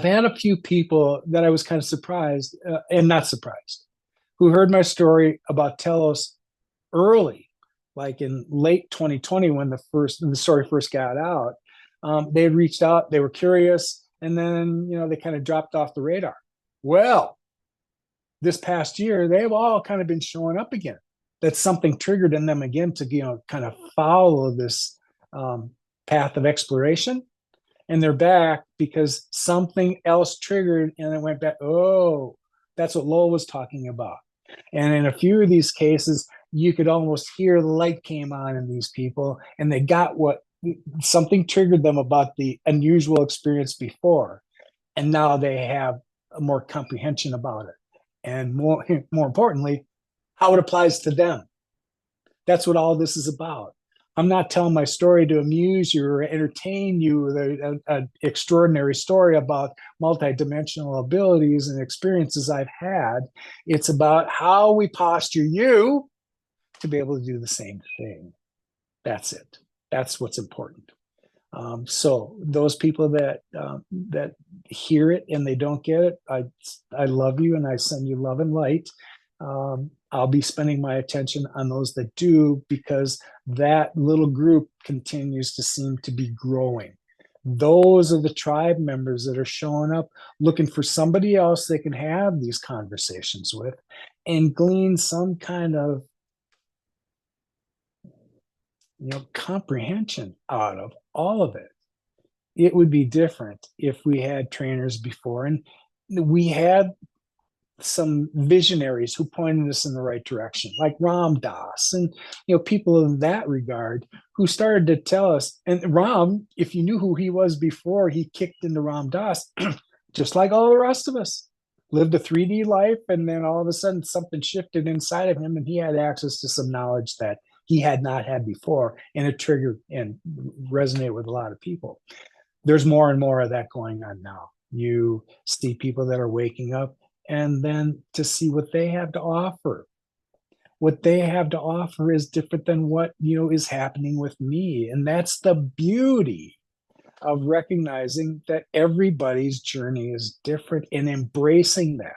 had a few people that I was kind of surprised and not surprised, who heard my story about Telos early, in late 2020, when the story first got out. They had reached out, they were curious, and then they kind of dropped off the radar. Well, this past year, they've all kind of been showing up again. That something triggered in them again to kind of follow this path of exploration, and they're back because something else triggered, and it went back. Oh, that's what Lowell was talking about. And in a few of these cases, you could almost hear the light came on in these people, and they got something triggered them about the unusual experience before, and now they have more comprehension about it, and more importantly, how it applies to them. That's what all this is about. I'm not telling my story to amuse you or entertain you with an extraordinary story about multidimensional abilities and experiences I've had. It's about how we posture you to be able to do the same thing. That's it. That's what's important. So those people that hear it and they don't get it, I love you, and I send you love and light. I'll be spending my attention on those that do, because that little group continues to seem to be growing. Those are the tribe members that are showing up looking for somebody else they can have these conversations with and glean some kind of comprehension out of all of it. It would be different if we had trainers before, and we had some visionaries who pointed us in the right direction, like Ram Dass and people in that regard, who started to tell us. And Ram, if you knew who he was before he kicked into Ram Dass, just like all the rest of us, lived a 3D life, and then all of a sudden something shifted inside of him, and he had access to some knowledge that he had not had before, and it triggered and resonated with a lot of people. There's more and more of that going on now. You see people that are waking up, and then to see what they have to offer. What they have to offer is different than what is happening with me, and that's the beauty of recognizing that everybody's journey is different and embracing that.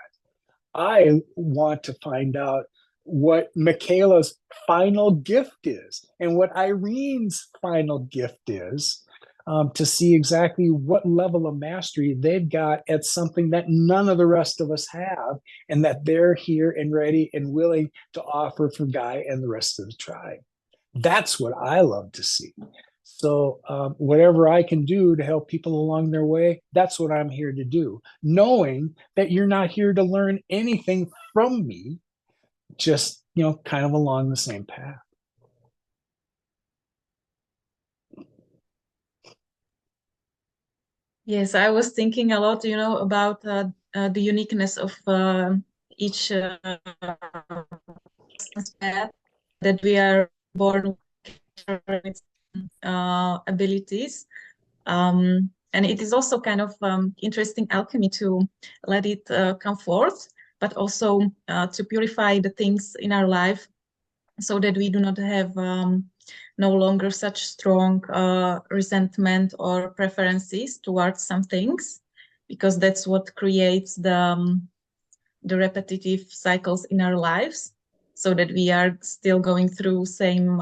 I want to find out what Michaela's final gift is and what Irene's final gift is, to see exactly what level of mastery they've got at something that none of the rest of us have, and that they're here and ready and willing to offer for Guy and the rest of the tribe. That's what I love to see. So whatever I can do to help people along their way, that's what I'm here to do. Knowing that you're not here to learn anything from me, just, kind of along the same path. Yes, I was thinking a lot, about the uniqueness of each person's path, that we are born with abilities. And it is also kind of interesting alchemy to let it come forth, but also to purify the things in our life so that we do not have no longer such strong resentment or preferences towards some things, because that's what creates the repetitive cycles in our lives, so that we are still going through same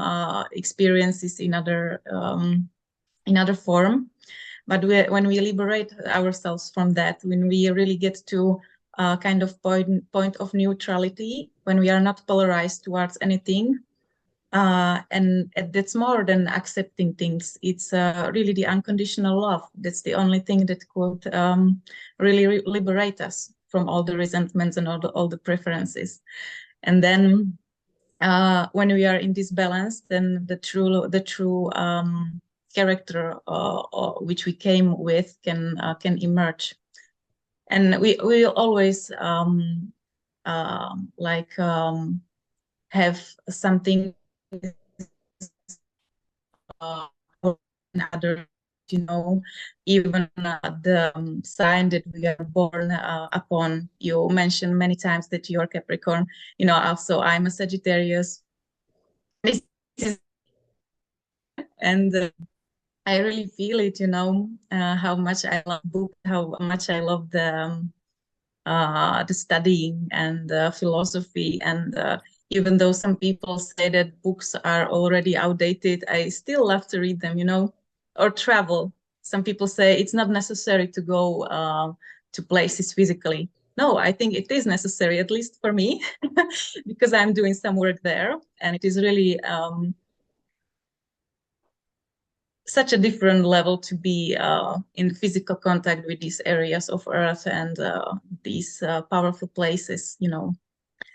experiences in other form. But when we liberate ourselves from that, when we really get to a kind of point of neutrality, when we are not polarized towards anything, and that's more than accepting things. It's really the unconditional love. That's the only thing that could really liberate us from all the resentments and all the preferences. And then when we are in this balance, then the true character which we came with can emerge. And we will always have something other, even the sign that we are born upon. You mentioned many times that you're Capricorn. Also I'm a Sagittarius. And I really feel it, how much I love books, how much I love the studying and the philosophy. And even though some people say that books are already outdated, I still love to read them, or travel. Some people say it's not necessary to go to places physically. No, I think it is necessary, at least for me, because I'm doing some work there, and it is really such a different level to be in physical contact with these areas of Earth and these powerful places,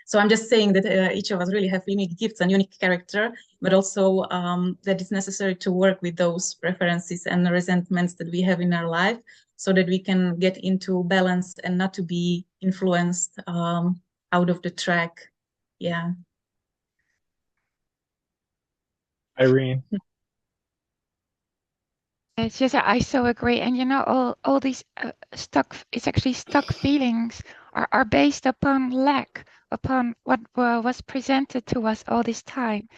So I'm just saying that each of us really have unique gifts and unique character, but also that it's necessary to work with those preferences and resentments that we have in our life, so that we can get into balance and not to be influenced out of the track. Yeah. Irene. It's just I so agree, and all these it's actually stuck feelings are based upon lack, upon what was presented to us all this time,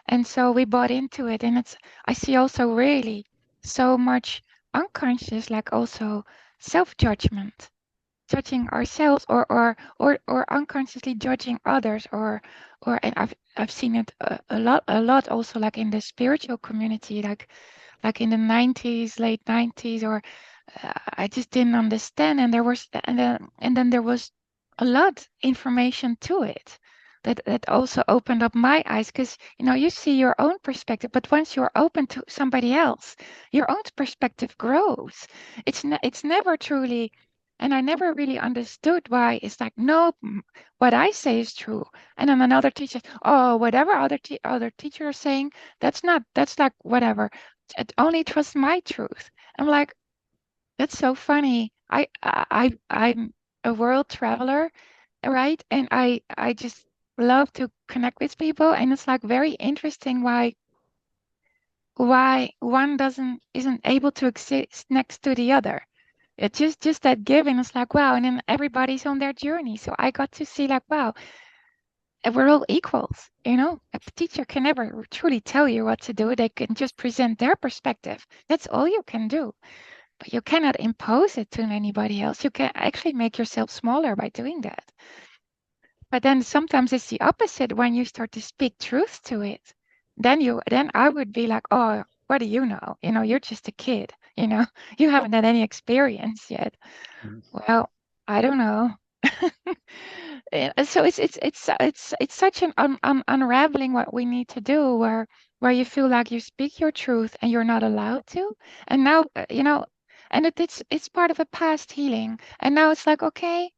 and so we bought into it, and I see also really so much unconscious, like also self-judgment, judging ourselves, or unconsciously judging others, and I've seen it a lot also, like in the spiritual community, like in the 90s, late 90s, or I just didn't understand. And then there was a lot information to it that also opened up my eyes, because you see your own perspective, but once you're open to somebody else, your own perspective grows. It's never truly, and I never really understood why it's like, no, what I say is true, and then another teacher, oh, whatever other teacher is saying, that's like whatever. Only trust my truth. I'm like, that's so funny. I'm a world traveler, right? And I just love to connect with people, and it's like very interesting why one doesn't isn't able to exist next to the other. It just that giving is like wow, and then everybody's on their journey. So I got to see like wow, we're all equals. A teacher can never truly tell you what to do. They can just present their perspective. That's all you can do. But you cannot impose it to anybody else. You can actually make yourself smaller by doing that. But then sometimes it's the opposite when you start to speak truth to it. Then I would be like, oh, what do you know? You're just a kid, you haven't had any experience yet. Mm. Well, I don't know. So it's such an unraveling what we need to do where you feel like you speak your truth and you're not allowed to. And now, and it's part of a past healing. And now it's like, okay,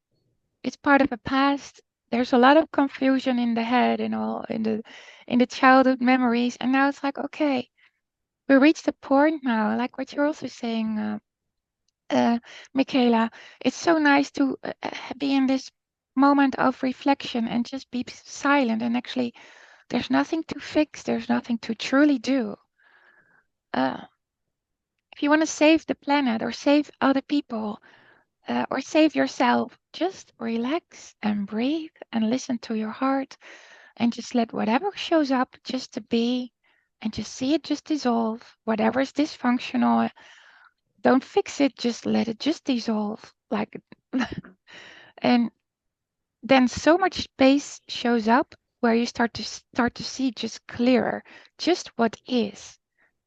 it's part of the past. There's a lot of confusion in the head and all in the childhood memories. And now it's like, okay, we reached the point now, like what you're also saying, Michaela. It's so nice to be in this moment of reflection and just be silent. And actually, there's nothing to fix. There's nothing to truly do. Uh, if you want to save the planet or save other people, or save yourself, just relax and breathe and listen to your heart and just let whatever shows up just to be and just see it just dissolve. Whatever is dysfunctional, don't fix it, just let it just dissolve. Like, and then so much space shows up where you start to see just clearer, just what is.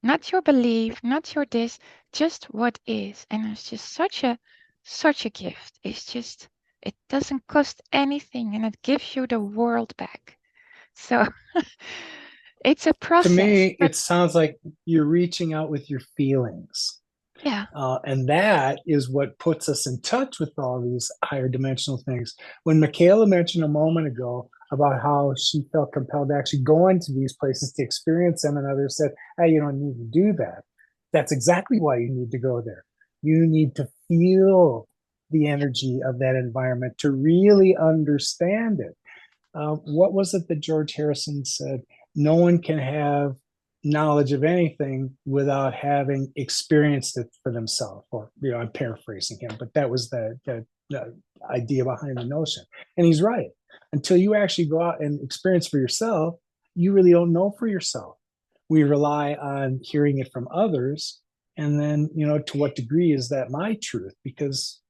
Not your belief, not your this, just what is. And it's just such a gift. It doesn't cost anything and it gives you the world back. So it's a To process, me, but it sounds like you're reaching out with your feelings. yeah, And that is what puts us in touch with all these higher dimensional things. When Michaela mentioned a moment ago about how she felt compelled to actually go into these places to experience them, and others said, hey, you don't need to do that. That's exactly why you need to go there. You need to feel the energy of that environment to really understand it. What was it that George Harrison said? No one can have knowledge of anything without having experienced it for themselves. Or, I'm paraphrasing him, but that was the idea behind the notion. And he's right. Until you actually go out and experience for yourself, you really don't know for yourself. We rely on hearing it from others. And then, to what degree is that my truth? Because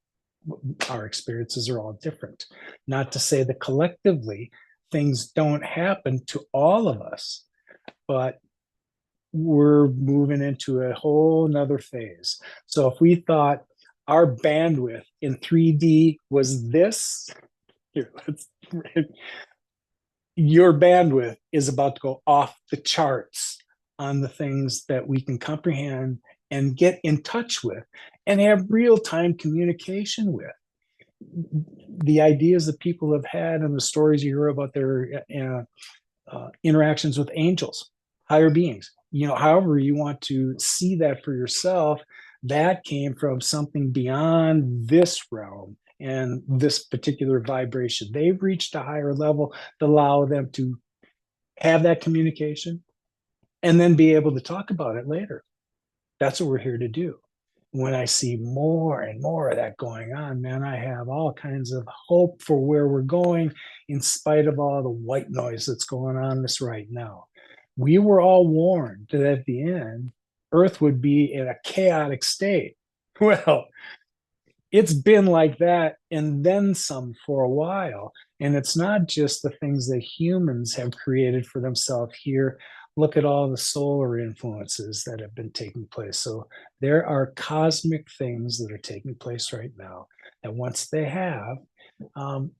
our experiences are all different. Not to say that collectively things don't happen to all of us, but we're moving into a whole nother phase. So if we thought our bandwidth in 3D was this, here, your bandwidth is about to go off the charts on the things that we can comprehend and get in touch with and have real-time communication with. The ideas that people have had and the stories you hear about their interactions with angels, higher beings, however you want to see that for yourself, that came from something beyond this realm and this particular vibration. They've reached a higher level to allow them to have that communication and then be able to talk about it later. That's what we're here to do. When I see more and more of that going on, man, I have all kinds of hope for where we're going in spite of all the white noise that's going on this right now. We were all warned that at the end, Earth would be in a chaotic state. Well, it's been like that and then some for a while. And it's not just the things that humans have created for themselves here. Look at all the solar influences that have been taking place. So there are cosmic things that are taking place right now. And once they have, um,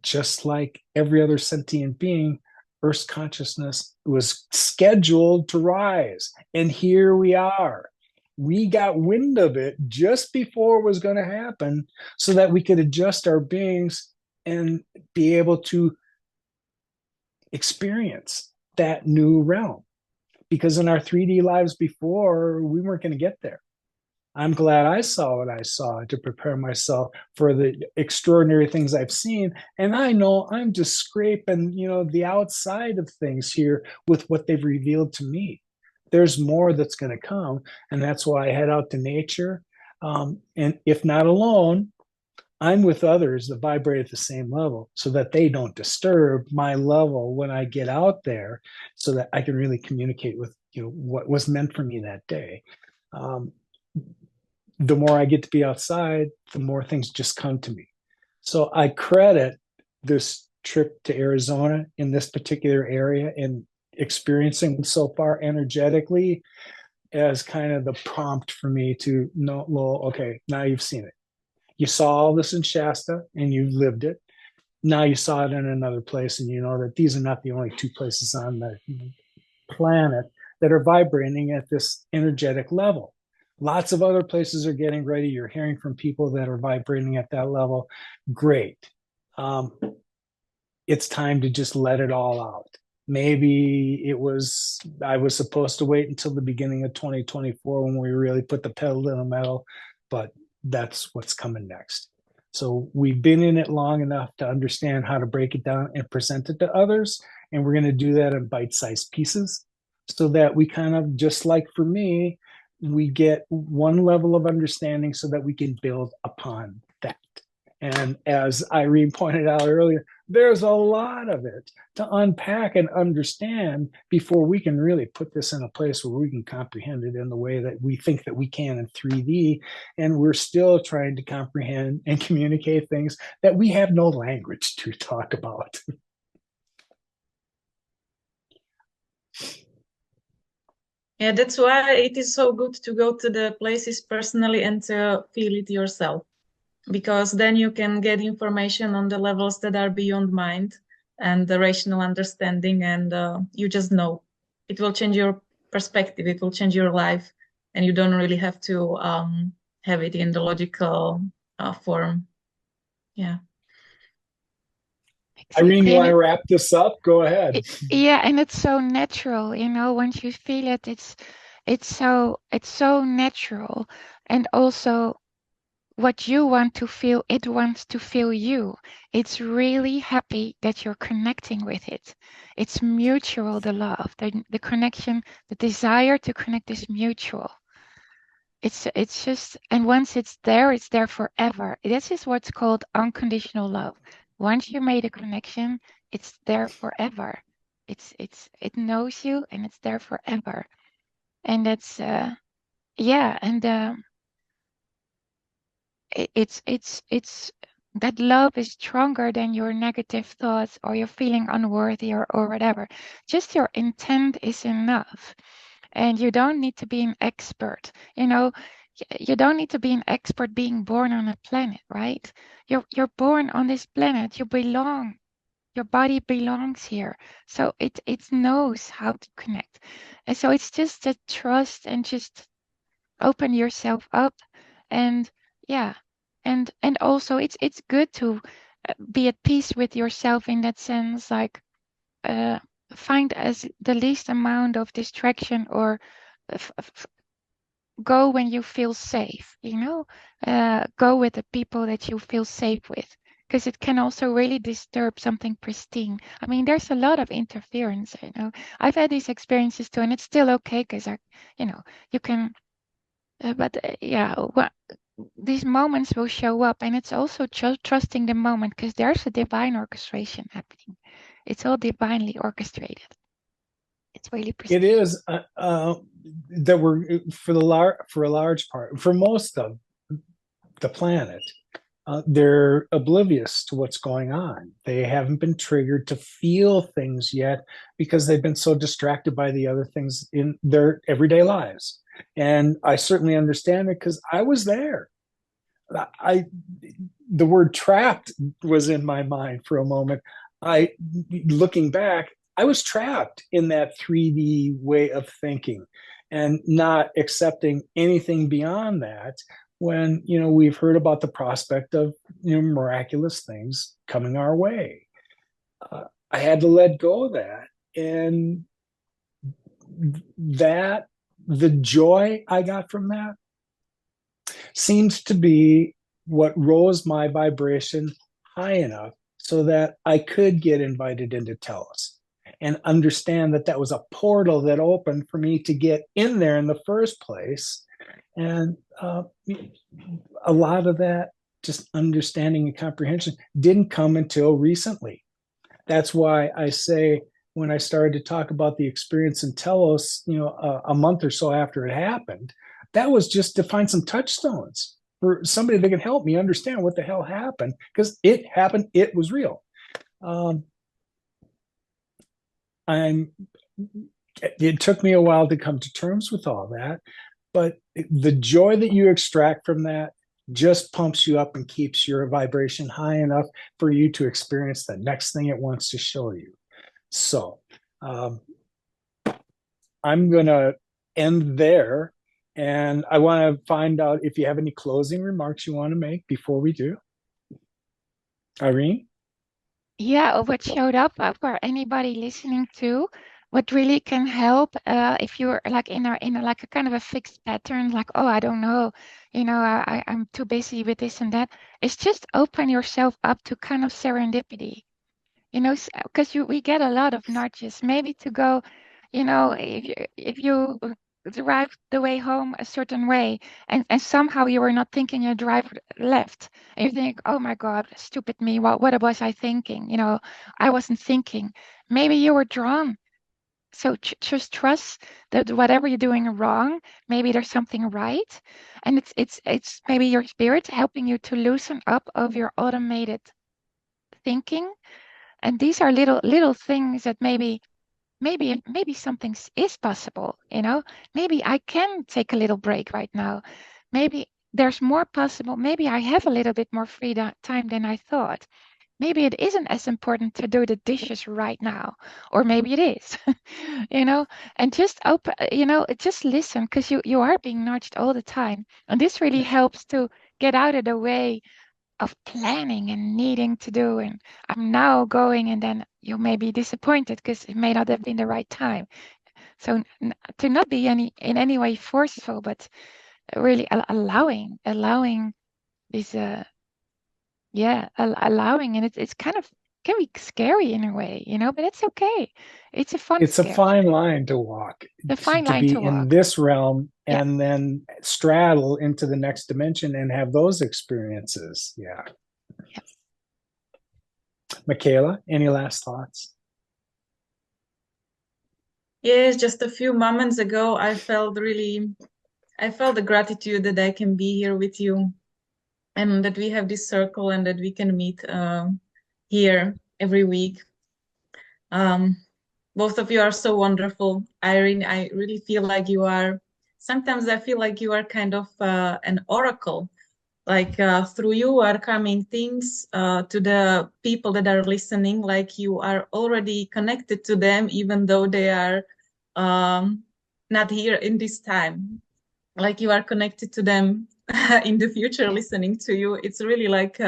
just like every other sentient being, Earth's consciousness was scheduled to rise. And here we are. We got wind of it just before it was going to happen so that we could adjust our beings and be able to experience that new realm. Because in our 3D lives before, we weren't going to get there. I'm glad I saw what I saw to prepare myself for the extraordinary things I've seen. And I know I'm just scraping, the outside of things here with what they've revealed to me. There's more that's going to come. And that's why I head out to nature. And if not alone, I'm with others that vibrate at the same level so that they don't disturb my level when I get out there so that I can really communicate with, what was meant for me that day. Um, the more I get to be outside, the more things just come to me. So I credit this trip to Arizona in this particular area and experiencing so far energetically as kind of the prompt for me to know, well, okay, now you've seen it. You saw all this in Shasta and you've lived it. Now you saw it in another place, and you know that these are not the only two places on the planet that are vibrating at this energetic level. Lots of other places are getting ready. You're hearing from people that are vibrating at that level. Great. Um, it's time to just let it all out. Maybe I was supposed to wait until the beginning of 2024 when we really put the pedal to the metal, but that's what's coming next. So we've been in it long enough to understand how to break it down and present it to others. And we're going to do that in bite-sized pieces so that we kind of, just like for me, we get one level of understanding so that we can build upon that. And as Irene pointed out earlier, there's a lot of it to unpack and understand before we can really put this in a place where we can comprehend it in the way that we think that we can in 3D. And we're still trying to comprehend and communicate things that we have no language to talk about. Yeah, that's why it is so good to go to the places personally and to feel it yourself, because then you can get information on the levels that are beyond mind and the rational understanding, and you just know. It will change your perspective, it will change your life, and you don't really have to have it in the logical form. Yeah. Irene, you Exactly. want to wrap this up? Go ahead. Yeah, and it's so natural, once you feel it, it's so natural. And also what you want to feel, it wants to feel you. It's really happy that you're connecting with it. It's mutual, the love, the connection, the desire to connect is mutual. It's just, and once it's there forever. This is what's called unconditional love. Once you made a connection, it's there forever. It knows you and it's there forever. And that's yeah, and it's that love is stronger than your negative thoughts or you're feeling unworthy or whatever. Just your intent is enough. And you don't need to be an expert. You don't need to be an expert being born on a planet, right? You're born on this planet. You belong. Your body belongs here. So it knows how to connect. And so it's just a trust and just open yourself up. And yeah. And also it's good to be at peace with yourself in that sense, like uh, find as the least amount of distraction or go when you feel safe, go with the people that you feel safe with, because it can also really disturb something pristine. I mean, there's a lot of interference, I've had these experiences too, and it's still okay because you can, but yeah, these moments will show up, and it's also trusting the moment because there's a divine orchestration happening. It's all divinely orchestrated. It's really It pristine. is that we're for a large part, for most of the planet, they're oblivious to what's going on. They haven't been triggered to feel things yet because they've been so distracted by the other things in their everyday lives. And I certainly understand it because I was there. I the word trapped was in my mind for a moment. I looking back, I was trapped in that 3D way of thinking and not accepting anything beyond that when we've heard about the prospect of miraculous things coming our way. I had to let go of that, and that the joy I got from that seems to be what rose my vibration high enough so that I could get invited into Telos and understand that that was a portal that opened for me to get in there in the first place. And a lot of that just understanding and comprehension didn't come until recently. That's why I say when I started to talk about the experience in Telos, a month or so after it happened, that was just to find some touchstones for somebody that can help me understand what the hell happened, because it happened, it was real. It took me a while to come to terms with all that, but the joy that you extract from that just pumps you up and keeps your vibration high enough for you to experience the next thing it wants to show you. So I'm going to end there. And I want to find out if you have any closing remarks you want to make before we do. Irene? Yeah, what showed up for anybody listening to, what really can help if you're like in a like a kind of a fixed pattern, like, oh, I don't know, I'm too busy with this and that, is just open yourself up to kind of serendipity. Because we get a lot of nudges, maybe to go, if you drive the way home a certain way, and somehow you were not thinking you drive left, and you think, oh my God, stupid me, what was I thinking? I wasn't thinking. Maybe you were drawn. So just trust that whatever you're doing wrong, maybe there's something right, and it's maybe your spirit helping you to loosen up of your automated thinking. And these are little things that maybe something is possible. Maybe I can take a little break right now. Maybe there's more possible. Maybe I have a little bit more free time than I thought. Maybe it isn't as important to do the dishes right now, or maybe it is. And just open, just listen, because you are being nudged all the time, and this really helps to get out of the way of planning and needing to do, and I'm now going, and then you may be disappointed because it may not have been the right time. So to not be in any way forceful, but really allowing this allowing, and it's kind of can be scary in a way, but it's okay. It's a fun It's a scary. fine line to walk, The fine to line to be in walk. this realm Yeah. and then straddle into the next dimension and have those experiences. Yeah. Yeah. Michaela, any last thoughts? Yes, just a few moments ago, I felt the gratitude that I can be here with you, and that we have this circle, and that we can meet here every week. Both of you are so wonderful. Irene, I really feel like sometimes I feel like you are kind of an oracle. Like through you are coming things to the people that are listening, like you are already connected to them, even though they are not here in this time. Like you are connected to them in the future listening to you. It's really like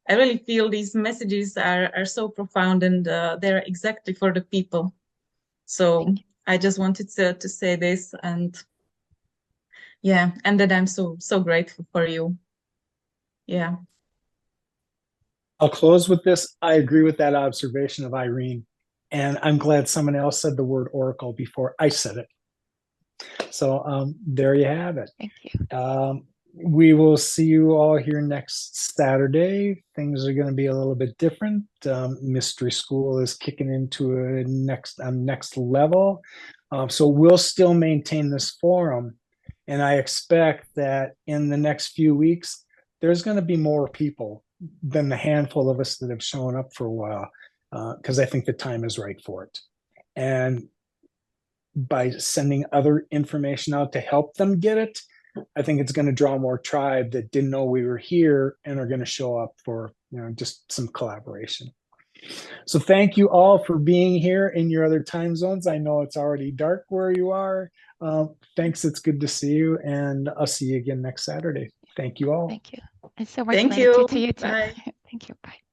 I really feel these messages are so profound, and they're exactly for the people. So I just wanted to say this, and yeah, and that I'm so grateful for you. Yeah. I'll close with this. I agree with that observation of Irene, and I'm glad someone else said the word oracle before I said it. So there you have it. Thank you. We will see you all here next Saturday. Things are going to be a little bit different. Mystery School is kicking into a next level. So we'll still maintain this forum. And I expect that in the next few weeks, there's going to be more people than the handful of us that have shown up for a while, because I think the time is right for it. And by sending other information out to help them get it, I think it's going to draw more tribe that didn't know we were here and are going to show up for just some collaboration. So thank you all for being here in your other time zones. I know it's already dark where you are. Thanks. It's good to see you, and I'll see you again next Saturday. Thank you all. Thank you. And so much Thank you. gratitude to you too. Bye. Thank you. Bye.